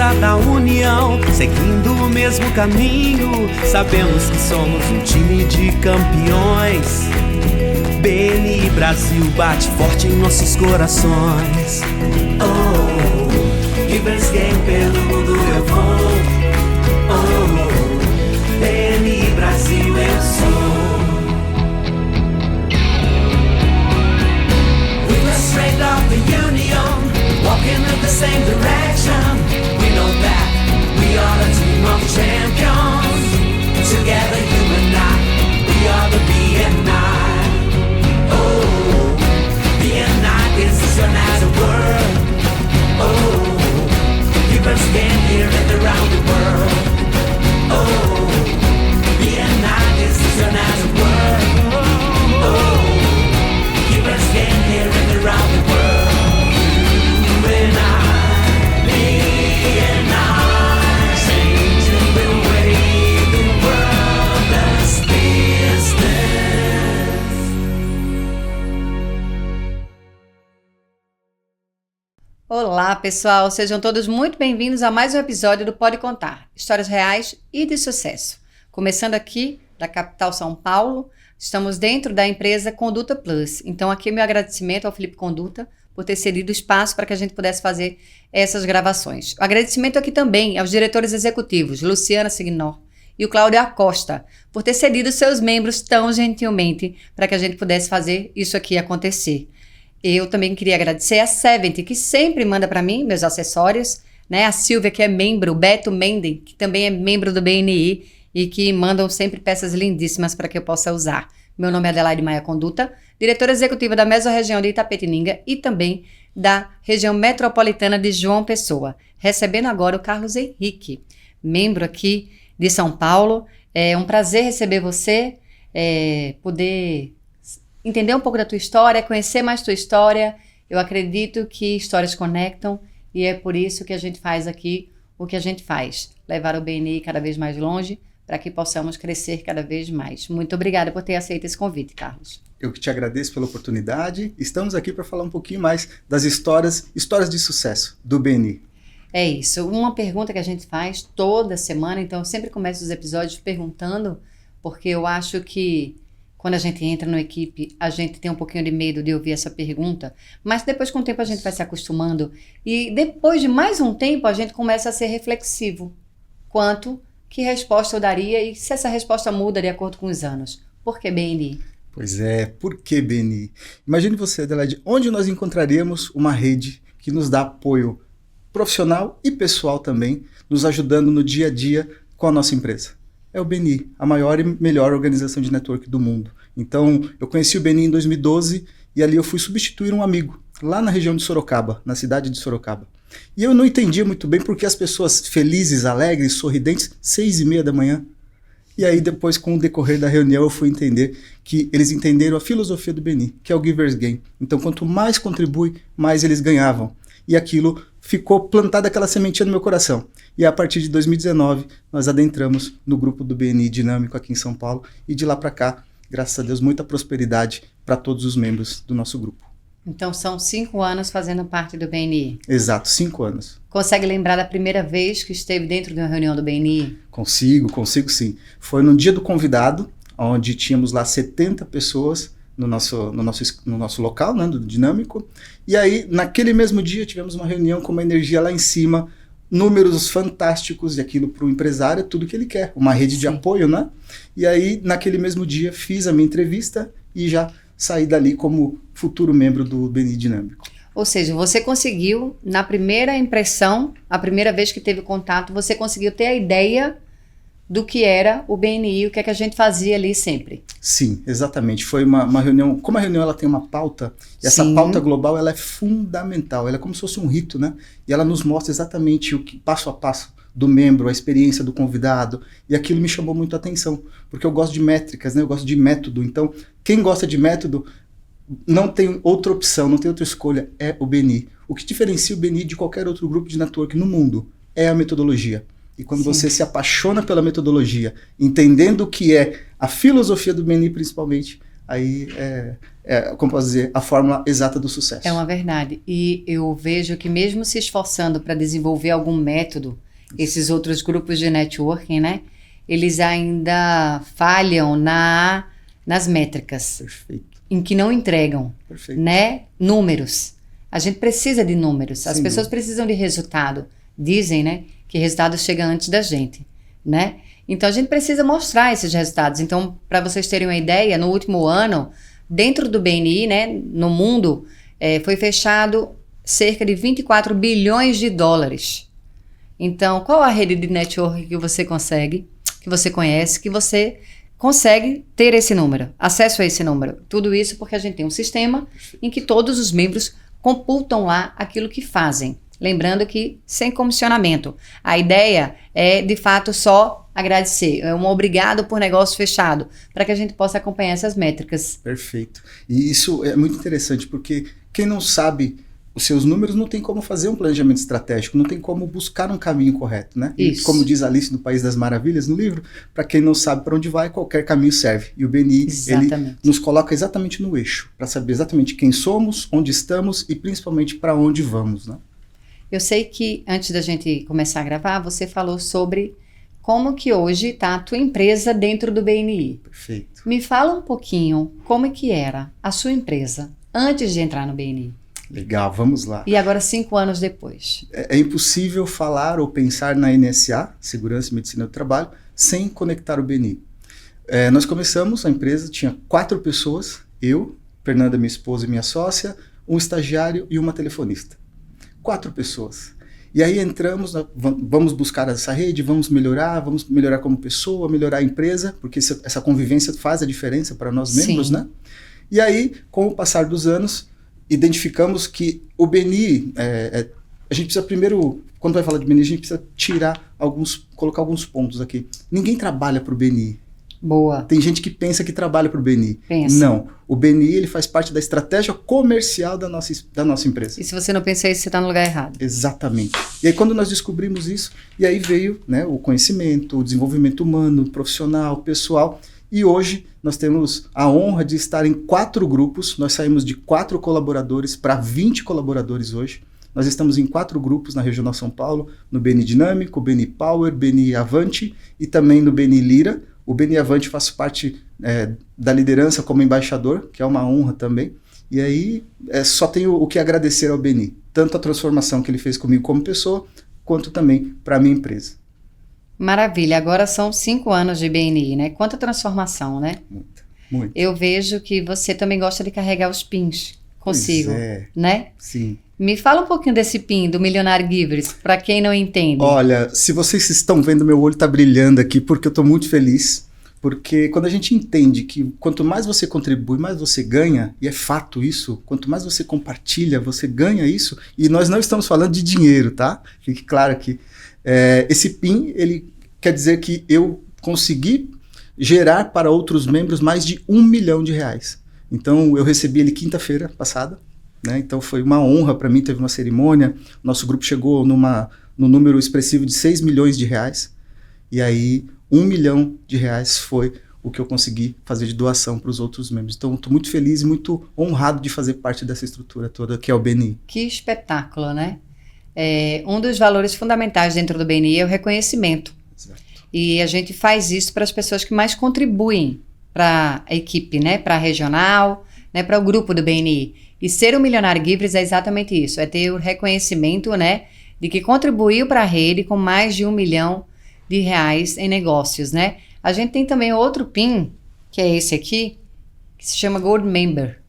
força da união, seguindo o mesmo caminho. Sabemos que somos um time de campeões. BNI Brasil bate forte em nossos corações. Oh, Givers Game pelo mundo eu vou. Oh, BNI Brasil eu sou. We were straight off the union, walking in the same direction. We know that we are a team of champions. Together you and I, we are the BNI. Oh, BNI is as a word. Oh, people stand here and around the world. Oh, BNI is as a word. Oh, people stand here and around the world. You and I, BNI, changing the way the world does business. Olá, pessoal! Sejam todos muito bem-vindos a mais um episódio do Pode Contar, histórias reais e de sucesso. Começando aqui da capital São Paulo, estamos dentro da empresa Conduta Plus. Então aqui meu agradecimento ao Felipe Conduta por ter cedido espaço para que a gente pudesse fazer essas gravações. O agradecimento aqui também aos diretores executivos, Luciana Signor e o Cláudio Acosta, por ter cedido seus membros tão gentilmente para que a gente pudesse fazer isso aqui acontecer. Eu também queria agradecer a Seventy, que sempre manda para mim meus acessórios, né? A Silvia, que é membro, o Beto Menden, que também é membro do BNI e que mandam sempre peças lindíssimas para que eu possa usar. Meu nome é Adelaide Maia Conduta, diretora executiva da Mesorregião de Itapetininga e também da região metropolitana de João Pessoa. Recebendo agora o Carlos Henrique, membro aqui de São Paulo. É um prazer receber você, poder entender um pouco da tua história, conhecer mais tua história. Eu acredito que histórias conectam e é por isso que a gente faz aqui o que a gente faz. Levar o BNI cada vez mais longe para que possamos crescer cada vez mais. Muito obrigada por ter aceito esse convite, Carlos. Eu que te agradeço pela oportunidade. Estamos aqui para falar um pouquinho mais das histórias de sucesso do BNI. É isso. Uma pergunta que a gente faz toda semana, então eu sempre começo os episódios perguntando, porque eu acho que quando a gente entra na equipe, a gente tem um pouquinho de medo de ouvir essa pergunta, mas depois com o tempo a gente vai se acostumando e depois de mais um tempo a gente começa a ser reflexivo quanto que resposta eu daria e se essa resposta muda de acordo com os anos. Por que BNI? Pois é, por que BNI? Imagine você, Adelaide, onde nós encontraríamos uma rede que nos dá apoio profissional e pessoal também, nos ajudando no dia a dia com a nossa empresa. É o BNI, a maior e melhor organização de network do mundo. Então, eu conheci o BNI em 2012 e ali eu fui substituir um amigo, lá na região de Sorocaba, na cidade de Sorocaba. E eu não entendia muito bem porque as pessoas felizes, alegres, sorridentes, 6h30 da manhã. E aí depois, com o decorrer da reunião, eu fui entender que eles entenderam a filosofia do BNI, que é o Givers Game. Então, quanto mais contribui, mais eles ganhavam. E aquilo ficou plantada aquela sementinha no meu coração. E a partir de 2019, nós adentramos no grupo do BNI Dinâmico aqui em São Paulo. E de lá para cá, graças a Deus, muita prosperidade para todos os membros do nosso grupo. Então são 5 anos fazendo parte do BNI. Exato, 5 anos. Consegue lembrar da primeira vez que esteve dentro de uma reunião do BNI? Consigo sim. Foi no dia do convidado, onde tínhamos lá 70 pessoas no nosso local, né, do Dinâmico. E aí, naquele mesmo dia, tivemos uma reunião com uma energia lá em cima, números fantásticos, e aquilo para o empresário é tudo que ele quer, uma rede de apoio, né? E aí, naquele mesmo dia, fiz a minha entrevista e já saí dali como futuro membro do BNI Dinâmico. Ou seja, você conseguiu, na primeira impressão, a primeira vez que teve contato, você conseguiu ter a ideia do que era o BNI, o que é que a gente fazia ali sempre. Sim, exatamente. Foi uma reunião, como a reunião ela tem uma pauta, e essa pauta global ela é fundamental, ela é como se fosse um rito, né? E ela nos mostra exatamente o que, passo a passo, do membro, a experiência do convidado, e aquilo me chamou muito a atenção, porque eu gosto de métricas, né? Eu gosto de método, então quem gosta de método não tem outra opção, não tem outra escolha, é o BNI. O que diferencia o BNI de qualquer outro grupo de network no mundo é a metodologia. E quando você se apaixona pela metodologia, entendendo o que é a filosofia do BNI principalmente, aí como posso dizer, a fórmula exata do sucesso. É uma verdade. E eu vejo que mesmo se esforçando para desenvolver algum método, esses outros grupos de networking, né? Eles ainda falham nas métricas. Perfeito. Em que não entregam, Perfeito. né? Números. A gente precisa de números. As Sem pessoas dúvida. precisam de resultado. Dizem, né? Que resultado chega antes da gente, né? Então, a gente precisa mostrar esses resultados. Então, para vocês terem uma ideia, no último ano, dentro do BNI, né? No mundo, foi fechado cerca de 24 bilhões de dólares. Então, qual a rede de network que você consegue, que você conhece, que você consegue ter esse número, acesso a esse número? Tudo isso porque a gente tem um sistema em que todos os membros computam lá aquilo que fazem. Lembrando que sem comissionamento. A ideia é, de fato, só agradecer. É um obrigado por negócio fechado, para que a gente possa acompanhar essas métricas. Perfeito. E isso é muito interessante, porque quem não sabe os seus números não tem como fazer um planejamento estratégico, não tem como buscar um caminho correto, né? Isso. E como diz Alice no País das Maravilhas, no livro, para quem não sabe para onde vai, qualquer caminho serve. E o BNI, ele nos coloca exatamente no eixo, para saber exatamente quem somos, onde estamos e principalmente para onde vamos, né? Eu sei que antes da gente começar a gravar, você falou sobre como que hoje está a tua empresa dentro do BNI. Perfeito. Me fala um pouquinho como é que era a sua empresa antes de entrar no BNI. Legal, vamos lá. E agora 5 anos depois. É impossível falar ou pensar na NSA, Segurança e Medicina do Trabalho, sem conectar o BNI. Nós começamos, a empresa tinha 4 pessoas, eu, Fernanda, minha esposa e minha sócia, um estagiário e uma telefonista. 4 pessoas. E aí entramos, vamos buscar essa rede, vamos melhorar como pessoa, melhorar a empresa, porque essa convivência faz a diferença para nós membros, né? E aí, com o passar dos anos, identificamos que o BNI, a gente precisa primeiro, quando vai falar de BNI, a gente precisa colocar alguns pontos aqui. Ninguém trabalha para o BNI. Boa. Tem gente que pensa que trabalha para o BNI. Pensa. Não, o BNI ele faz parte da estratégia comercial da nossa empresa. E se você não pensa isso, você está no lugar errado. Exatamente. E aí quando nós descobrimos isso, e aí veio, né, o conhecimento, o desenvolvimento humano, profissional, pessoal, e hoje nós temos a honra de estar em 4 grupos, nós saímos de 4 colaboradores para 20 colaboradores hoje. Nós estamos em 4 grupos na Regional São Paulo, no BNI Dinâmico, BNI Power, BNI Avante e também no BNI Lira. O BNI Avante faz parte da liderança como embaixador, que é uma honra também. E aí só tenho o que agradecer ao BNI, tanto a transformação que ele fez comigo como pessoa, quanto também para a minha empresa. Maravilha, agora são 5 anos de BNI, né? Quanta transformação, né? Muito. Eu vejo que você também gosta de carregar os pins consigo, né? Sim. Me fala um pouquinho desse pin do Milionário Givers, para quem não entende. Olha, se vocês estão vendo, meu olho está brilhando aqui, porque eu estou muito feliz. Porque quando a gente entende que quanto mais você contribui, mais você ganha, e é fato isso, quanto mais você compartilha, você ganha isso, e nós não estamos falando de dinheiro, tá? Fique claro aqui. Esse PIN, ele quer dizer que eu consegui gerar para outros membros mais de R$1 milhão. Então, eu recebi ele quinta-feira passada, né? Então, foi uma honra para mim, teve uma cerimônia, nosso grupo chegou no número expressivo de R$6 milhões, e aí R$1 milhão foi o que eu consegui fazer de doação para os outros membros. Então, estou muito feliz e muito honrado de fazer parte dessa estrutura toda que é o BNI. Que espetáculo, né? Um dos valores fundamentais dentro do BNI é o reconhecimento. Exato. E a gente faz isso para as pessoas que mais contribuem para a equipe, né? Para a regional, né? Para o grupo do BNI. E ser um Milionário Givers é exatamente isso, é ter o reconhecimento, né? De que contribuiu para a rede com mais de R$1 milhão em negócios, né? A gente tem também outro PIN, que é esse aqui, que se chama Gold Member.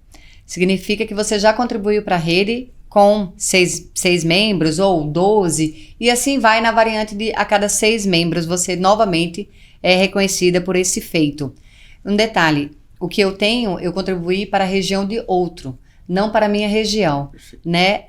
Significa que você já contribuiu para a rede com 6 membros ou 12, e assim vai na variante de a cada 6 membros você novamente é reconhecida por esse feito. Um detalhe, o que eu tenho, eu contribuí para a região de outro, não para a minha região, né?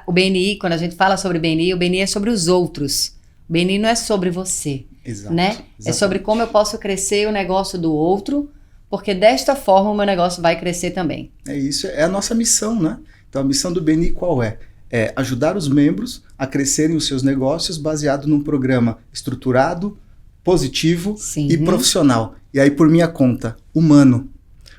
O BNI, quando a gente fala sobre BNI, o BNI é sobre os outros. O BNI não é sobre você, Exato, né? Exatamente. É sobre como eu posso crescer o negócio do outro, porque desta forma o meu negócio vai crescer também. Isso é a nossa missão, né? Então a missão do BNI qual é? É ajudar os membros a crescerem os seus negócios baseado num programa estruturado, positivo Sim. e profissional. E aí por minha conta, humano.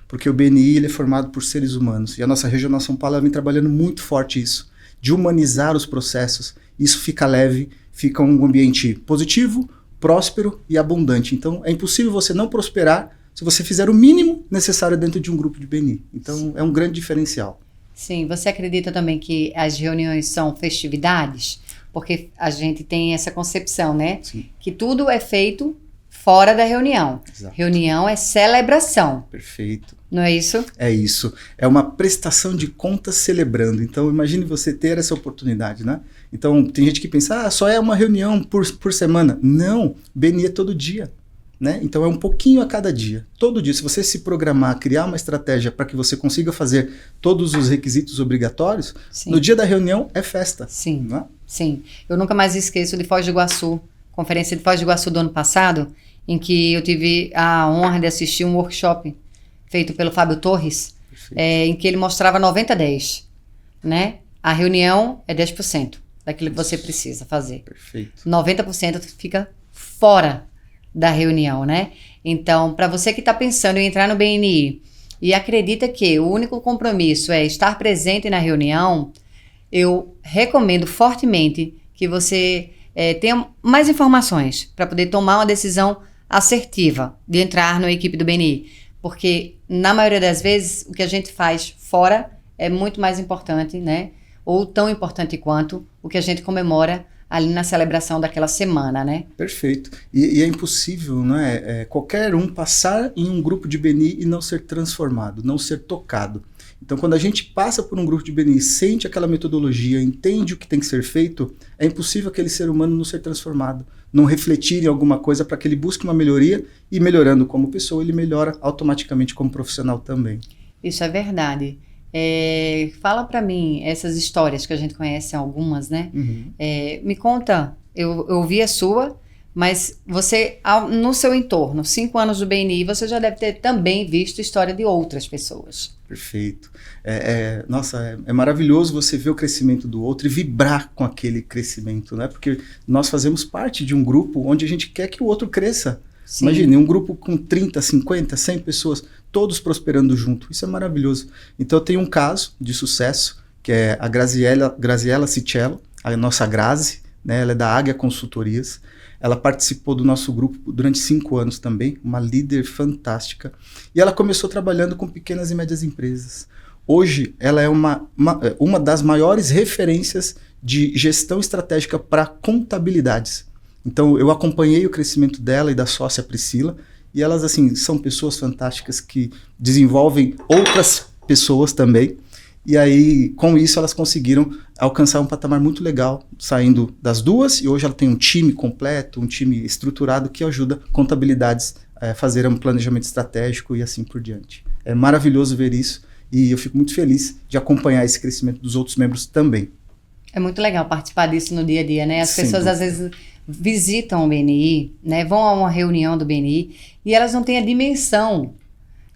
porque o BNI ele é formado por seres humanos, e a nossa Regional São Paulo ela vem trabalhando muito forte isso, de humanizar os processos. Isso fica leve, fica um ambiente positivo, próspero e abundante. Então, é impossível você não prosperar se você fizer o mínimo necessário dentro de um grupo de BNI. Então, é um grande diferencial. Sim, você acredita também que as reuniões são festividades? Porque a gente tem essa concepção, né? Sim. Que tudo é feito fora da reunião. Exato. Reunião é celebração, Perfeito. não é isso? É isso. É uma prestação de contas celebrando. Então, imagine você ter essa oportunidade, né? Então, tem gente que pensa, só é uma reunião por semana. Não, BNI é todo dia, né? Então, é um pouquinho a cada dia. Todo dia, se você se programar, criar uma estratégia para que você consiga fazer todos os requisitos obrigatórios, Sim. no dia da reunião é festa. Sim, Não é? sim. Eu nunca mais esqueço de Foz do Iguaçu, conferência de Foz do Iguaçu do ano passado, em que eu tive a honra de assistir um workshop feito pelo Fábio Torres, em que ele mostrava 90-10, né? A reunião é 10% daquilo que você precisa fazer. Perfeito. 90% fica fora da reunião, né? Então, para você que está pensando em entrar no BNI e acredita que o único compromisso é estar presente na reunião, eu recomendo fortemente que você tenha mais informações para poder tomar uma decisão assertiva de entrar na equipe do BNI. Porque, na maioria das vezes, o que a gente faz fora é muito mais importante, né? Ou tão importante quanto o que a gente comemora ali na celebração daquela semana, né? Perfeito. E é impossível, né? Qualquer um passar em um grupo de BNI e não ser transformado, não ser tocado. Então, quando a gente passa por um grupo de BNI, sente aquela metodologia, entende o que tem que ser feito, é impossível aquele ser humano não ser transformado, não refletir em alguma coisa para que ele busque uma melhoria, e melhorando como pessoa, ele melhora automaticamente como profissional também. Isso é verdade. Fala para mim essas histórias que a gente conhece algumas, né? Uhum. Me conta, eu ouvi a sua, mas você, no seu entorno, 5 anos do BNI, você já deve ter também visto história de outras pessoas. Perfeito. Nossa, é maravilhoso você ver o crescimento do outro e vibrar com aquele crescimento, né? Porque nós fazemos parte de um grupo onde a gente quer que o outro cresça. Sim. Imagine, um grupo com 30, 50, 100 pessoas, todos prosperando junto. Isso é maravilhoso. Então, eu tenho um caso de sucesso, que é a Graziella Cicello, a nossa Grazi, né? Ela é da Águia Consultorias. Ela participou do nosso grupo durante 5 anos também, uma líder fantástica. E ela começou trabalhando com pequenas e médias empresas. Hoje, ela é uma das maiores referências de gestão estratégica para contabilidades. Então, eu acompanhei o crescimento dela e da sócia Priscila, e elas, assim, são pessoas fantásticas que desenvolvem outras pessoas também. E aí, com isso, elas conseguiram alcançar um patamar muito legal, saindo das duas, e hoje ela tem um time completo, um time estruturado que ajuda contabilidades a fazer um planejamento estratégico e assim por diante. É maravilhoso ver isso, e eu fico muito feliz de acompanhar esse crescimento dos outros membros também. É muito legal participar disso no dia a dia, né? As Sem pessoas, dúvida. às vezes, visitam o BNI, né? Vão a uma reunião do BNI e elas não têm a dimensão,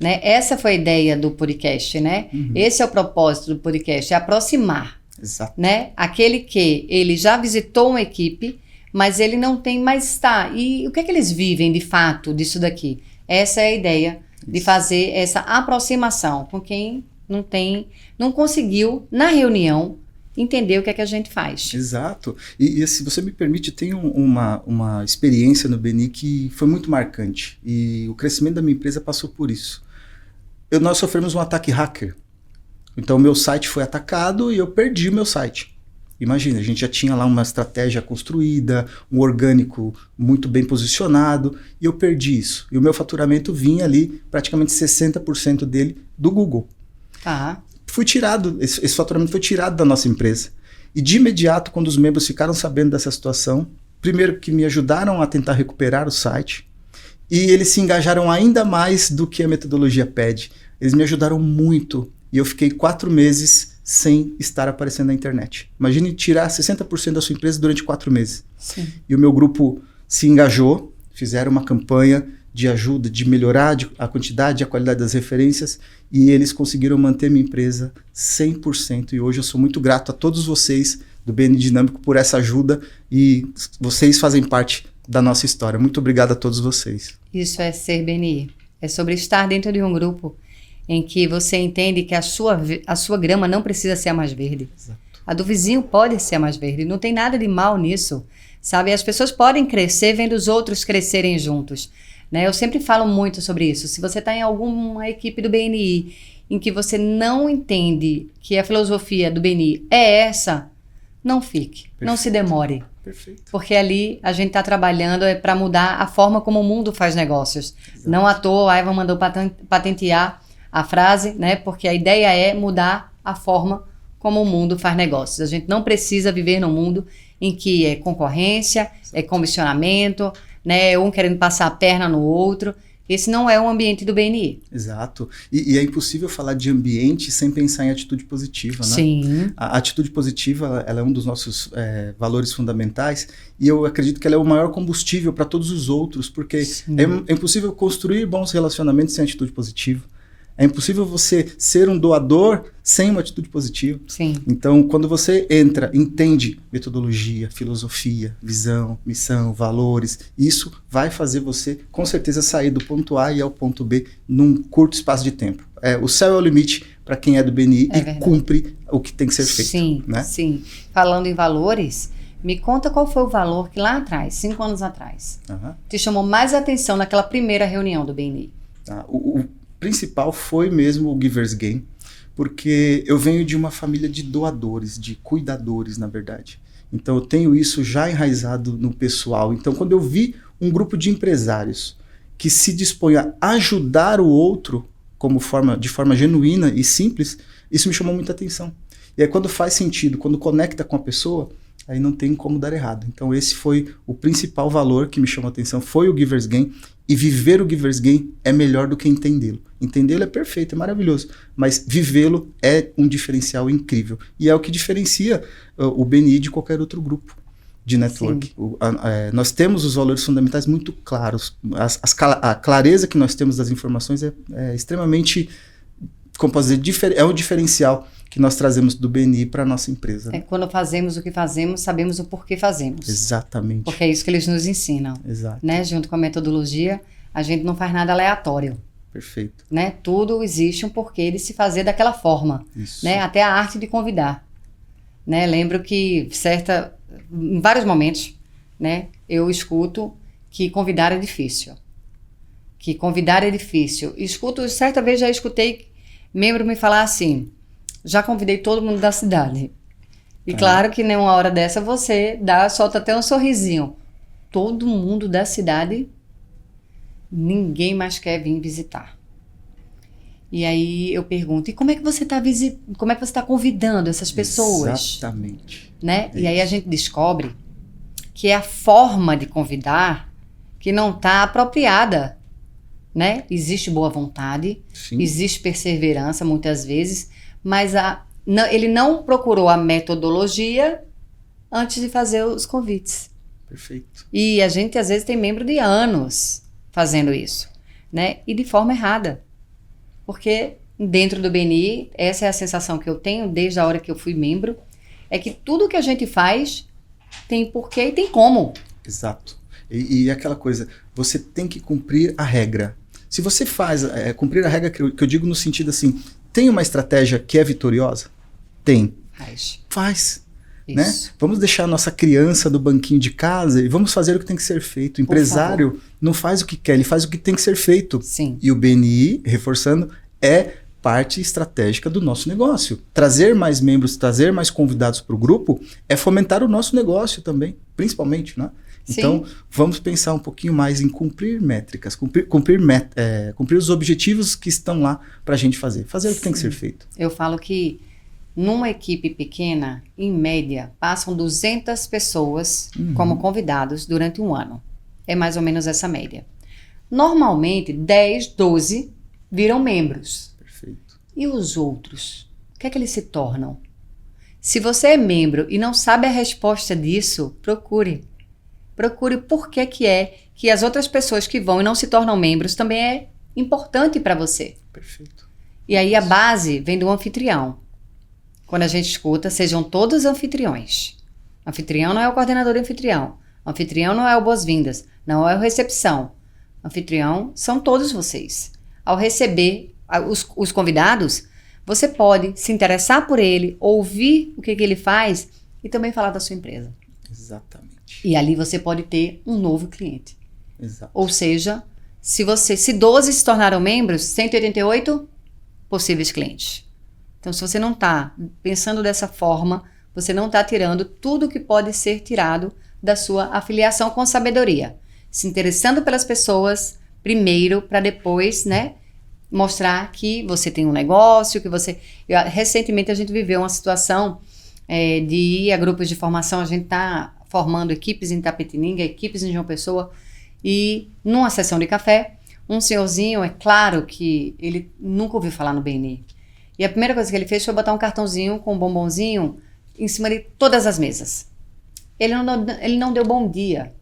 né? Essa foi a ideia do podcast, né? Uhum. Esse é o propósito do podcast, é aproximar, Exato. né? Aquele que ele já visitou uma equipe, mas ele não tem mais e o que é que eles vivem de fato disso daqui? Essa é a ideia de fazer essa aproximação com quem não conseguiu na reunião entender o que é que a gente faz. Exato. E se você me permite, tem uma experiência no BNI que foi muito marcante. E o crescimento da minha empresa passou por isso. Nós sofremos um ataque hacker. Então, o meu site foi atacado e eu perdi o meu site. Imagina, a gente já tinha lá uma estratégia construída, um orgânico muito bem posicionado, e eu perdi isso. E o meu faturamento vinha ali, praticamente 60% dele, do Google. Tá. Fui tirado, esse faturamento foi tirado da nossa empresa. E de imediato, quando os membros ficaram sabendo dessa situação, primeiro que me ajudaram a tentar recuperar o site, e eles se engajaram ainda mais do que a metodologia pede. Eles me ajudaram muito, e eu fiquei 4 meses sem estar aparecendo na internet. Imagine tirar 60% da sua empresa durante 4 meses. Sim. E o meu grupo se engajou, fizeram uma campanha de ajuda, de melhorar a quantidade e a qualidade das referências, e eles conseguiram manter minha empresa 100%. E hoje eu sou muito grato a todos vocês do BNI Dinâmico por essa ajuda, e vocês fazem parte da nossa história. Muito obrigado a todos vocês. Isso é ser BNI. É sobre estar dentro de um grupo em que você entende que a sua grama não precisa ser a mais verde. Exato. A do vizinho pode ser a mais verde. Não tem nada de mal nisso, sabe? As pessoas podem crescer vendo os outros crescerem juntos, né? Eu sempre falo muito sobre isso. Se você está em alguma equipe do BNI em que você não entende que a filosofia do BNI é essa, não fique, não se demore. Perfeito. Porque ali a gente está trabalhando para mudar a forma como o mundo faz negócios. Exato. Não à toa a Eva mandou patentear a frase, né? Porque a ideia é mudar a forma como o mundo faz negócios. A gente não precisa viver num mundo em que é concorrência, é comissionamento, né? Um querendo passar a perna no outro. Esse não é o ambiente do BNI. Exato. E é impossível falar de ambiente sem pensar em atitude positiva, né? Sim. A atitude positiva, ela é um dos nossos valores fundamentais, e eu acredito que ela é o maior combustível para todos os outros, porque é impossível construir bons relacionamentos sem atitude positiva. É impossível você ser um doador sem uma atitude positiva. Sim. Então, quando você entra, entende metodologia, filosofia, visão, missão, valores, isso vai fazer você, com certeza, sair do ponto A e ao ponto B num curto espaço de tempo. O céu é o limite para quem é do BNI e cumpre o que tem que ser feito. Sim, né? Sim. Falando em valores, me conta qual foi o valor que lá atrás, 5 anos atrás, te chamou mais atenção naquela primeira reunião do BNI. O principal foi mesmo o Giver's Gain, porque eu venho de uma família de doadores, de cuidadores, na verdade. Então eu tenho isso já enraizado no pessoal. Então quando eu vi um grupo de empresários que se dispõe a ajudar o outro de forma genuína e simples, isso me chamou muita atenção. E aí quando faz sentido, quando conecta com a pessoa, aí não tem como dar errado. Então esse foi o principal valor que me chamou a atenção, foi o Giver's Gain. E viver o Giver's Gain é melhor do que entendê-lo. Entendê-lo é perfeito, é maravilhoso, mas vivê-lo é um diferencial incrível. E é o que diferencia o BNI de qualquer outro grupo de network. Nós temos os valores fundamentais muito claros. A clareza que nós temos das informações é extremamente, como posso dizer, é um diferencial que nós trazemos do BNI para a nossa empresa. Né? Quando fazemos o que fazemos, sabemos o porquê fazemos. Exatamente. Porque é isso que eles nos ensinam. Exato. Né? Junto com a metodologia, a gente não faz nada aleatório. Perfeito. Né? Tudo existe um porquê de se fazer daquela forma. Isso. Né? Até a arte de convidar. Né? Lembro que em vários momentos, né, eu escuto que convidar é difícil. Certa vez já escutei membro me falar assim: já convidei todo mundo da cidade. E claro que numa hora dessa você solta até um sorrisinho. Todo mundo da cidade, ninguém mais quer vir visitar. E aí eu pergunto: e como é que você está convidando essas pessoas? Exatamente. Né? E aí a gente descobre que é a forma de convidar que não está apropriada. Né? Existe boa vontade, Sim. Existe perseverança muitas vezes, mas ele não procurou a metodologia antes de fazer os convites. Perfeito. E a gente às vezes tem membro de anos fazendo isso, né? E de forma errada. Porque dentro do BNI, essa é a sensação que eu tenho desde a hora que eu fui membro, é que tudo que a gente faz tem porquê e tem como. Exato. E aquela coisa, você tem que cumprir a regra. Se você faz cumprir a regra, que eu digo no sentido assim, tem uma estratégia que é vitoriosa? Tem. Faz. Né? Vamos deixar a nossa criança no banquinho de casa e vamos fazer o que tem que ser feito. O empresário não faz o que quer, ele faz o que tem que ser feito. Sim. E o BNI, reforçando, é parte estratégica do nosso negócio. Trazer mais membros, trazer mais convidados para o grupo é fomentar o nosso negócio também, principalmente, né? Então, vamos pensar um pouquinho mais em cumprir métricas, cumprir os objetivos que estão lá para a gente fazer. Fazer o que tem que ser feito. Eu falo que numa equipe pequena, em média, passam 200 pessoas como convidados durante um ano. É mais ou menos essa média. Normalmente, 10, 12 viram membros. Perfeito. E os outros? O que é que eles se tornam? Se você é membro e não sabe a resposta disso, procure. Procure por que as outras pessoas que vão e não se tornam membros também é importante para você. Perfeito. E aí a base vem do anfitrião. Quando a gente escuta, sejam todos anfitriões. Anfitrião não é o coordenador de anfitrião. Anfitrião não é o boas-vindas. Não é o recepção. Anfitrião são todos vocês. Ao receber os convidados, você pode se interessar por ele, ouvir o que ele faz e também falar da sua empresa. Exatamente. E ali você pode ter um novo cliente. Exato. Ou seja, se 12 se tornaram membros, 188 possíveis clientes. Então, se você não está pensando dessa forma, você não está tirando tudo que pode ser tirado da sua afiliação com sabedoria. Se interessando pelas pessoas primeiro, para depois, né, mostrar que você tem um negócio, que você... Recentemente a gente viveu uma situação de ir a grupos de formação, a gente está formando equipes em Itapetininga, equipes em João Pessoa, e numa sessão de café, um senhorzinho, é claro que ele nunca ouviu falar no BNI. E a primeira coisa que ele fez foi botar um cartãozinho com um bombonzinho em cima de todas as mesas. Ele não deu bom dia.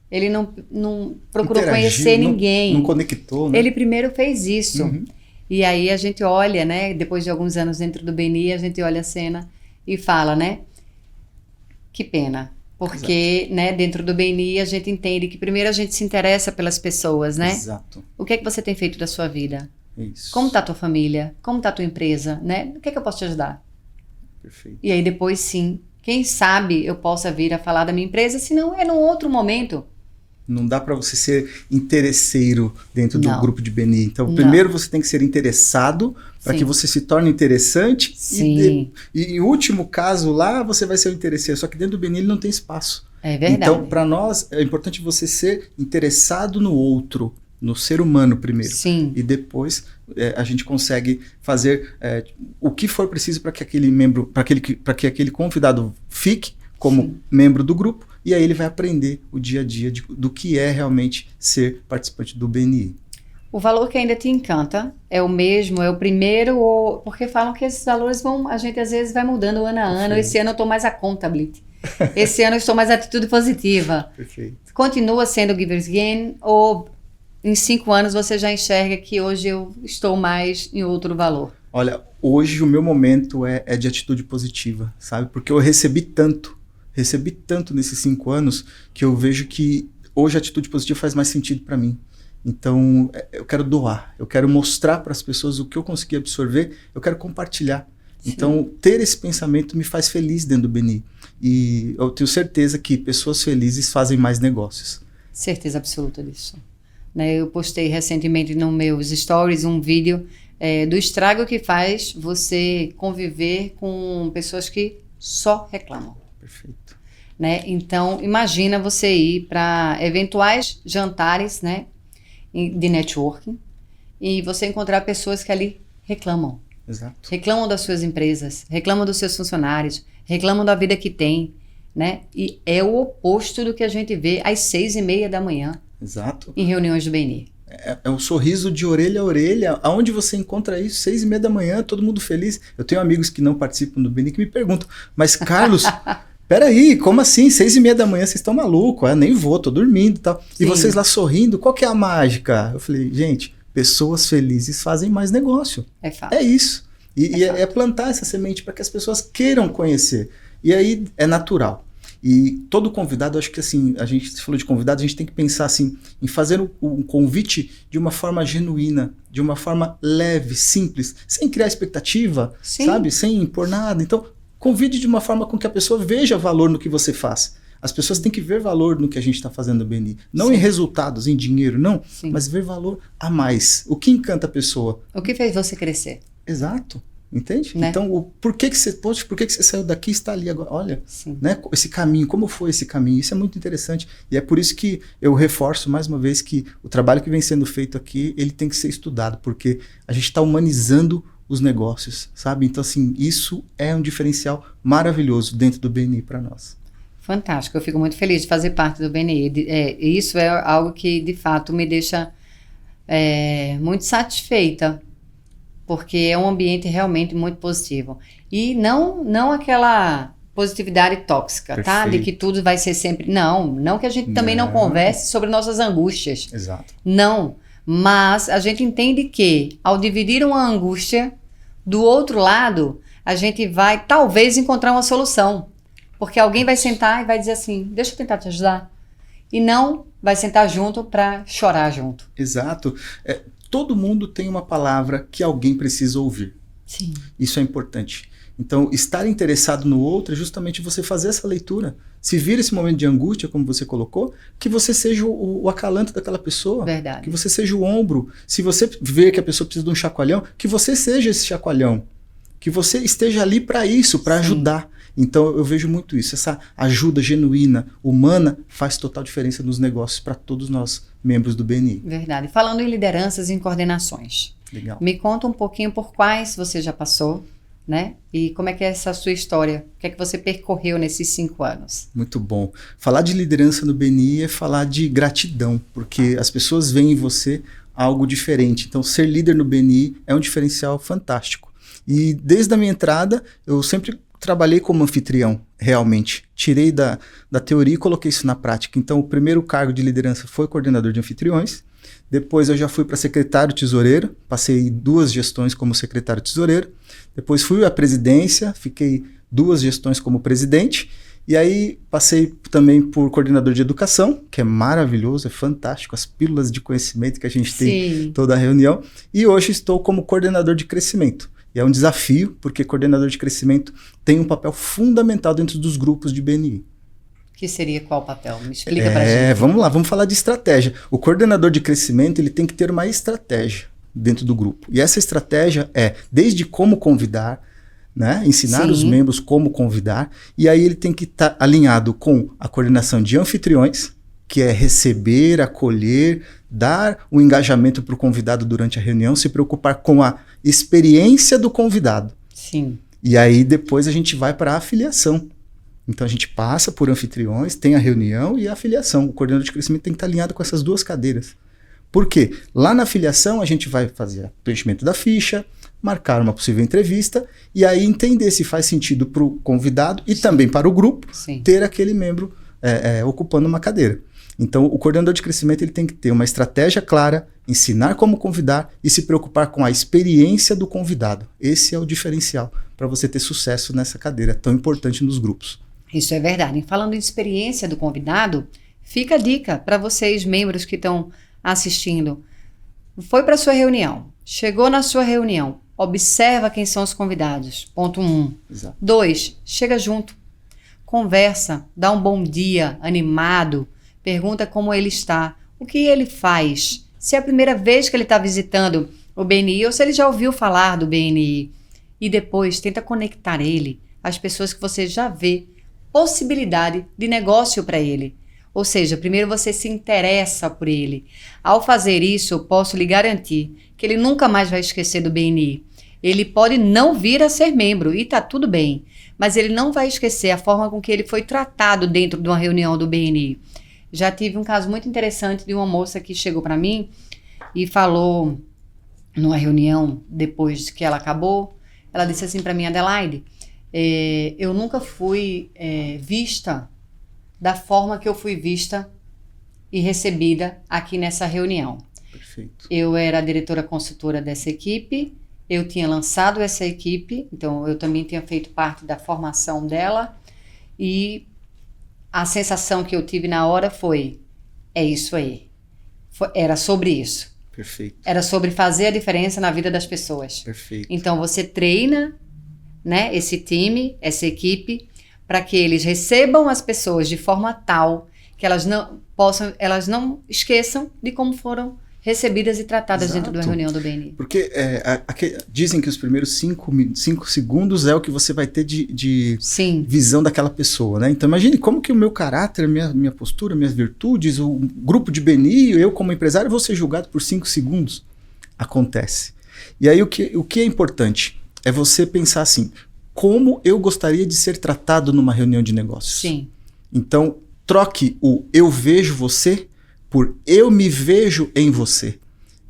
Ele não procurou conhecer ninguém. Não conectou, né? Ele primeiro fez isso. Uhum. E aí a gente olha, né? Depois de alguns anos dentro do BNI, a gente olha a cena e fala, né? Que pena. Porque, né, dentro do BNI a gente entende que primeiro a gente se interessa pelas pessoas, né? Exato. O que é que você tem feito da sua vida? Isso. Como está a tua família? Como está a tua empresa? Né? O que é que eu posso te ajudar? Perfeito. E aí depois sim, quem sabe eu possa vir a falar da minha empresa, se não é num outro momento. Não dá para você ser interesseiro dentro do Não. grupo de BNI. Então, Não. primeiro você tem que ser interessado para Sim. que você se torne interessante. Sim. E em último caso, lá você vai ser o interesseiro. Só que dentro do BNI ele não tem espaço. É verdade. Então, para nós, é importante você ser interessado no outro, no ser humano primeiro. Sim. E depois a gente consegue fazer o que for preciso para que aquele membro, para que aquele convidado fique como Sim. membro do grupo, e aí ele vai aprender o dia a dia do que é realmente ser participante do BNI. O valor que ainda te encanta é o mesmo, é o primeiro, porque falam que esses valores a gente às vezes vai mudando ano a ano. Perfeito. Esse ano eu estou mais accountability. Esse ano eu estou mais atitude positiva. Perfeito. Continua sendo Givers Gain ou em 5 anos você já enxerga que hoje eu estou mais em outro valor? Olha, hoje o meu momento é de atitude positiva, sabe? Porque eu recebi tanto nesses 5 anos que eu vejo que hoje a atitude positiva faz mais sentido para mim. Então, eu quero doar, eu quero mostrar para as pessoas o que eu consegui absorver, eu quero compartilhar. Sim. Então, ter esse pensamento me faz feliz dentro do BNI. E eu tenho certeza que pessoas felizes fazem mais negócios. Certeza absoluta disso. Né, eu postei recentemente nos meus stories um vídeo do estrago que faz você conviver com pessoas que só reclamam. Perfeito. Né? Então, imagina você ir para eventuais jantares, né, de networking e você encontrar pessoas que ali reclamam. Exato. Reclamam das suas empresas, reclamam dos seus funcionários, reclamam da vida que tem, né? E é o oposto do que a gente vê às 6:30 da manhã Exato. em reuniões do BNI. É um sorriso de orelha a orelha. Aonde você encontra isso? 6:30 da manhã, todo mundo feliz. Eu tenho amigos que não participam do BNI que me perguntam, mas Carlos, peraí, como assim? 6:30 da manhã, vocês estão malucos? Eu nem vou, tô dormindo e tal. Sim. E vocês lá sorrindo, qual que é a mágica? Eu falei, gente, pessoas felizes fazem mais negócio. É fato. É isso. E fato. é plantar essa semente para que as pessoas queiram conhecer. E aí é natural. E todo convidado, acho que assim, a gente falou de convidado, a gente tem que pensar assim, em fazer um convite de uma forma genuína, de uma forma leve, simples, sem criar expectativa, Sim. sabe? Sem impor nada. Então, convide de uma forma com que a pessoa veja valor no que você faz. As pessoas têm que ver valor no que a gente está fazendo no BNI. Não Sim. em resultados, em dinheiro, não. Sim. Mas ver valor a mais. O que encanta a pessoa? O que fez você crescer? Exato. Entende? Né? Então, por que você saiu daqui e está ali agora? Olha, Sim. né, esse caminho, como foi esse caminho? Isso é muito interessante. E é por isso que eu reforço mais uma vez que o trabalho que vem sendo feito aqui, ele tem que ser estudado, porque a gente está humanizando os negócios, sabe? Então, assim, isso é um diferencial maravilhoso dentro do BNI para nós. Fantástico, eu fico muito feliz de fazer parte do BNI. Isso é algo que, de fato, me deixa muito satisfeita, porque é um ambiente realmente muito positivo. E não aquela positividade tóxica, tá? De Perfeito. que tudo vai ser sempre... Não que a gente também não Não. converse sobre nossas angústias. Exato. Não, mas a gente entende que, ao dividir uma angústia, do outro lado, a gente vai, talvez, encontrar uma solução. Porque alguém vai sentar e vai dizer assim, deixa eu tentar te ajudar. E não vai sentar junto para chorar junto. Exato. todo mundo tem uma palavra que alguém precisa ouvir. Sim. Isso é importante. Então, estar interessado no outro é justamente você fazer essa leitura. Se vir esse momento de angústia, como você colocou, que você seja o acalanto daquela pessoa. Verdade. Que você seja o ombro. Se você vê que a pessoa precisa de um chacoalhão, que você seja esse chacoalhão. Que você esteja ali para isso, para ajudar. Então, eu vejo muito isso. Essa ajuda genuína, humana, faz total diferença nos negócios para todos nós, membros do BNI. Verdade. Falando em lideranças e em coordenações. Legal. Me conta um pouquinho por quais você já passou, né? E como é que é essa sua história? O que é que você percorreu nesses 5 anos? Muito bom. Falar de liderança no BNI é falar de gratidão, porque as pessoas veem em você algo diferente. Então, ser líder no BNI é um diferencial fantástico. E desde a minha entrada, eu sempre trabalhei como anfitrião, realmente. Tirei da teoria e coloquei isso na prática. Então, o primeiro cargo de liderança foi coordenador de anfitriões. Depois eu já fui para secretário tesoureiro, passei 2 gestões como secretário tesoureiro. Depois fui à presidência, fiquei 2 gestões como presidente. E aí passei também por coordenador de educação, que é maravilhoso, é fantástico, as pílulas de conhecimento que a gente tem em toda a reunião. E hoje estou como coordenador de crescimento. E é um desafio, porque coordenador de crescimento tem um papel fundamental dentro dos grupos de BNI. Que seria qual papel? Me explica pra gente. Vamos lá, vamos falar de estratégia. O coordenador de crescimento, ele tem que ter uma estratégia dentro do grupo. E essa estratégia é desde como convidar, né? Ensinar os membros como convidar. E aí ele tem que estar alinhado com a coordenação de anfitriões, que é receber, acolher, dar o engajamento para o convidado durante a reunião, se preocupar com a experiência do convidado. Sim. E aí depois a gente vai para a afiliação. Então a gente passa por anfitriões, tem a reunião e a afiliação. O coordenador de crescimento tem que estar alinhado com essas 2 cadeiras. Por quê? Lá na afiliação a gente vai fazer o preenchimento da ficha, marcar uma possível entrevista e aí entender se faz sentido para o convidado e também para o grupo ter aquele membro ocupando uma cadeira. Então o coordenador de crescimento ele tem que ter uma estratégia clara, ensinar como convidar e se preocupar com a experiência do convidado. Esse é o diferencial para você ter sucesso nessa cadeira tão importante nos grupos. Isso é verdade. E falando em experiência do convidado, fica a dica para vocês, membros que estão assistindo. Foi para sua reunião, chegou na sua reunião, observa quem são os convidados. Ponto 1. Exato. 2, chega junto, conversa, dá um bom dia, animado, pergunta como ele está, o que ele faz, se é a primeira vez que ele está visitando o BNI ou se ele já ouviu falar do BNI. E depois tenta conectar ele às pessoas que você já vê possibilidade de negócio para ele. Ou seja, primeiro você se interessa por ele. Ao fazer isso, eu posso lhe garantir que ele nunca mais vai esquecer do BNI. Ele pode não vir a ser membro e está tudo bem, mas ele não vai esquecer a forma com que ele foi tratado dentro de uma reunião do BNI. Já tive um caso muito interessante de uma moça que chegou para mim e falou numa reunião depois que ela acabou. Ela disse assim para mim: Adelaide, eu nunca fui vista da forma que eu fui vista e recebida aqui nessa reunião. Perfeito. Eu era a diretora consultora dessa equipe, eu tinha lançado essa equipe, então eu também tinha feito parte da formação dela e a sensação que eu tive na hora foi, é isso aí. Era sobre isso. Perfeito. Era sobre fazer a diferença na vida das pessoas. Perfeito. Então você treina, né, esse time, essa equipe, para que eles recebam as pessoas de forma tal que elas não esqueçam de como foram recebidas e tratadas Exato. dentro da reunião do BNI. Porque dizem que os primeiros 5 segundos é o que você vai ter de visão daquela pessoa, né? Então imagine como que o meu caráter, minha postura, minhas virtudes, o grupo de BNI, eu como empresário vou ser julgado por 5 segundos. Acontece. E aí o que é importante é você pensar assim, como eu gostaria de ser tratado numa reunião de negócios. Sim. Então troque o eu vejo você por eu me vejo em você.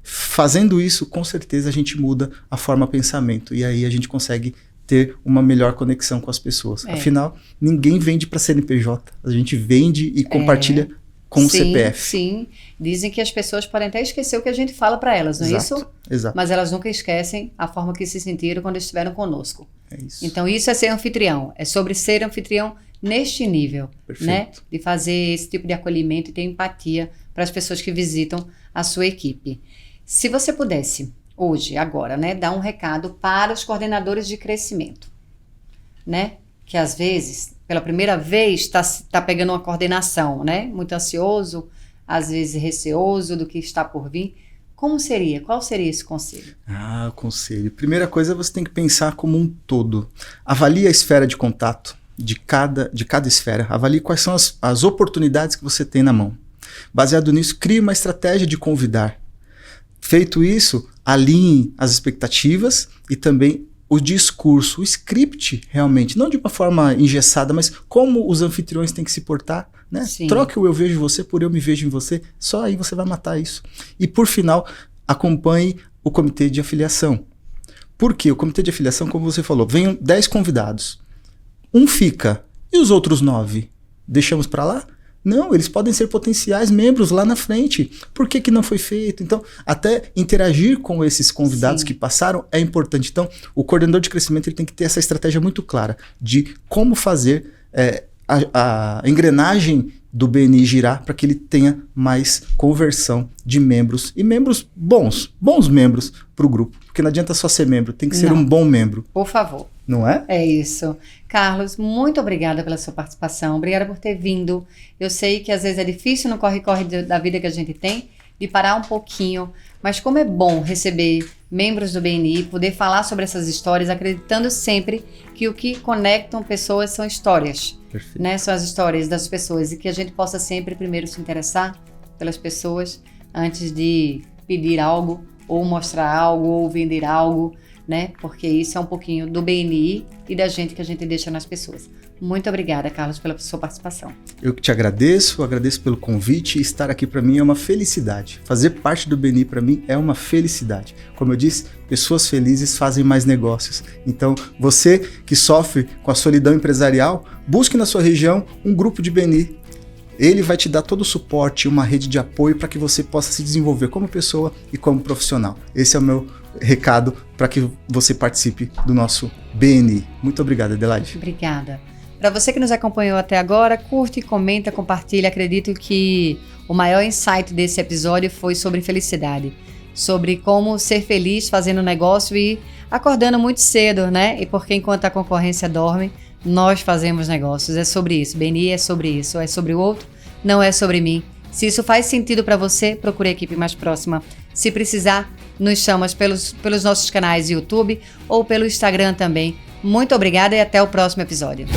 Fazendo isso, com certeza a gente muda a forma de pensamento e aí a gente consegue ter uma melhor conexão com as pessoas. Afinal, ninguém vende para CNPJ, a gente vende e compartilha com o CPF. Sim, dizem que as pessoas podem até esquecer o que a gente fala para elas, não é isso? Exato. Mas elas nunca esquecem a forma que se sentiram quando estiveram conosco. É isso. Então isso é ser anfitrião, é sobre ser anfitrião neste nível, Perfeito. né? De fazer esse tipo de acolhimento e ter empatia para as pessoas que visitam a sua equipe. Se você pudesse, hoje, agora, né, dar um recado para os coordenadores de crescimento, né, que às vezes, pela primeira vez, tá pegando uma coordenação, né, muito ansioso, às vezes receoso do que está por vir, como seria? Qual seria esse conselho? Conselho. Primeira coisa, você tem que pensar como um todo. Avalie a esfera de contato de cada esfera. Avalie quais são as oportunidades que você tem na mão. Baseado nisso, crie uma estratégia de convidar. Feito isso, alinhe as expectativas e também o discurso, o script realmente, não de uma forma engessada, mas como os anfitriões têm que se portar, né? Troque o eu vejo você por eu me vejo em você, só aí você vai matar isso. E por final, acompanhe o comitê de afiliação. Por quê? O comitê de afiliação, como você falou, vem 10 convidados. Um fica, e os outros 9? Deixamos para lá? Não, eles podem ser potenciais membros lá na frente. Por que não foi feito? Então, até interagir com esses convidados que passaram é importante. Então, o coordenador de crescimento ele tem que ter essa estratégia muito clara de como fazer a engrenagem do BNI girar para que ele tenha mais conversão de membros e membros bons membros para o grupo. Porque não adianta só ser membro, tem que ser um bom membro. Por favor. Não é? É isso. Carlos, muito obrigada pela sua participação. Obrigada por ter vindo. Eu sei que às vezes é difícil no corre-corre da vida que a gente tem de parar um pouquinho, mas como é bom receber membros do BNI, poder falar sobre essas histórias, acreditando sempre que o que conectam pessoas são histórias. Perfeito. Né? São as histórias das pessoas e que a gente possa sempre primeiro se interessar pelas pessoas antes de pedir algo ou mostrar algo ou vender algo, né? Porque isso é um pouquinho do BNI e da gente que a gente deixa nas pessoas. Muito obrigada, Carlos, pela sua participação. Eu que te agradeço pelo convite. Estar aqui para mim é uma felicidade. Fazer parte do BNI para mim é uma felicidade. Como eu disse, pessoas felizes fazem mais negócios. Então, você que sofre com a solidão empresarial, busque na sua região um grupo de BNI. Ele vai te dar todo o suporte, uma rede de apoio para que você possa se desenvolver como pessoa e como profissional. Esse é o meu recado para que você participe do nosso BNI. Muito obrigado, Adelaide. Obrigada. Para você que nos acompanhou até agora, curte, comenta, compartilha. Acredito que o maior insight desse episódio foi sobre felicidade. Sobre como ser feliz fazendo negócio e acordando muito cedo, né? E porque enquanto a concorrência dorme, nós fazemos negócios. É sobre isso. BNI é sobre isso. É sobre o outro, não é sobre mim. Se isso faz sentido para você, procure a equipe mais próxima. Se precisar, nos chamas pelos nossos canais YouTube ou pelo Instagram também. Muito obrigada e até o próximo episódio.